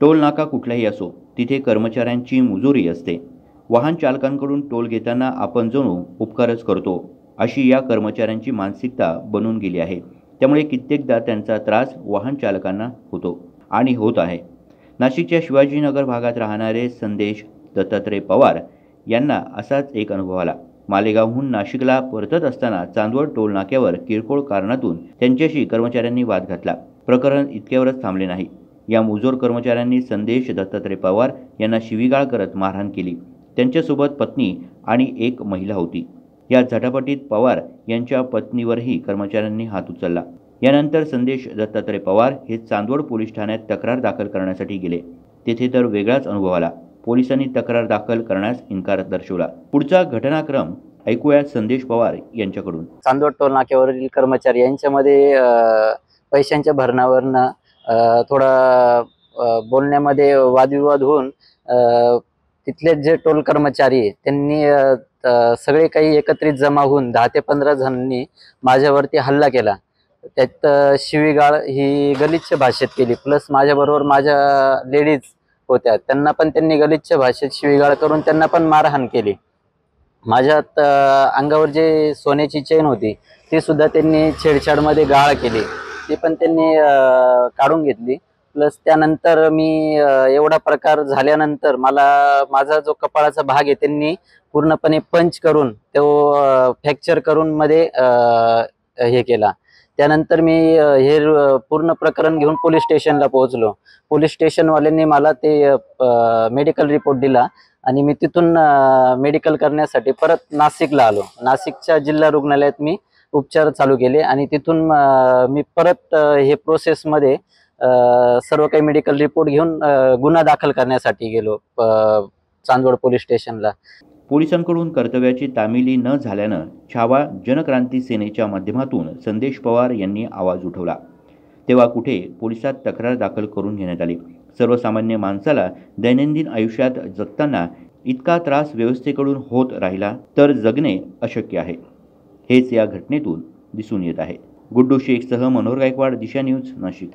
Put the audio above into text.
Toll नाका कुठलाही असो, तिथे कर्मचाऱ्यांची मुजोरी असते. वाहन चालकांकडून टोल घेताना आपण जणू उपकारच करतो, अशी या कर्मचाऱ्यांची मानसिकता बनून गेली आहे. त्यामुळे कित्येकदा त्यांचा त्रास वाहन चालकांना होतो आणि होत आहे. नाशिकच्या शिवाजीनगर भागात राहणारे संदेश दत्तात्रय पवार यांना असाच एक अनुभव आला. मालेगावहून नाशिकला परतत असताना चांदवड टोल नाक्यावर किरकोळ कारणातून त्यांच्याशी कर्मचाऱ्यांनी वाद घातला. प्रकरण इतक्यावरच थांबले नाही. या मुजोर कर्मचाऱ्यांनी संदेश दत्तात्रय पवार यांना शिवीगाळ करत मारहाण केली. त्यांच्यासोबत पत्नी आणि एक महिला होती. या झटापटीत पवार यांच्या पत्नीवरही कर्मचाऱ्यांनी हात उचलला. यानंतर संदेश दत्तात्रय पवार हे चांदवड पोलीस ठाण्यात तक्रार दाखल करण्यासाठी गेले. तेथे तर वेगळाच अनुभव आला. पोलिसांनी तक्रार दाखल करण्यास इन्कार दर्शवला. पुढचा घटनाक्रम ऐकूया संदेश पवार यांच्याकडून. चांदवड टोल नाक्यावरील कर्मचारी यांच्यामध्ये पैशांच्या भरणावरनं थोडा बोलण्यामध्ये वादविवाद होऊन तिथले जे टोल कर्मचारी आहे त्यांनी सगळे काही एकत्रित जमा होऊन 10 ते 15 जणांनी माझ्यावरती हल्ला केला. त्यात शिवीगाळ ही गलिच्छ भाषेत केली. प्लस माझ्याबरोबर माझ्या लेडीज होत्या, त्यांना पण त्यांनी गलिच्छ भाषेत शिवीगाळ करून त्यांना पण मारहाण केली. माझ्या अंगावर जे सोन्याची चेन होती ती सुद्धा त्यांनी छेडछाडमध्ये गाळ केली, ती पण त्यांनी काढून घेतली. प्लस त्यानंतर मी एवढा प्रकार झाल्यानंतर मला माझा जो कपाळाचा भाग आहे त्यांनी पूर्णपणे पंच करून तो फ्रॅक्चर करून मध्ये हे केला. त्यानंतर मी हे पूर्ण प्रकरण घेऊन पोलीस स्टेशनला पोहोचलो. पोलीस स्टेशनवाल्यांनी मला ते मेडिकल रिपोर्ट दिला आणि मी तिथून मेडिकल करण्यासाठी परत नाशिकला आलो. नाशिकच्या जिल्हा रुग्णालयात मी उपचार चालू केले आणि तिथून मी परत हे प्रोसेसमध्ये सर्व काही मेडिकल रिपोर्ट घेऊन गुन्हा दाखल करण्यासाठी गेलो चांदवड पोलीस स्टेशनला. पोलिसांकडून कर्तव्याची तामिली न झाल्यानं छावा जनक्रांती सेनेच्या माध्यमातून संदेश पवार यांनी आवाज उठवला. तेव्हा कुठे पोलिसात तक्रार दाखल करून घेण्यात आली. सर्वसामान्य माणसाला दैनंदिन आयुष्यात जगताना इतका त्रास व्यवस्थेकडून होत राहिला तर जगणे अशक्य आहे. हेच या घटनेतून दिसून येत आहे. गुड्डू शेखसह मनोहर गायकवाड, दिशा न्यूज, नाशिक.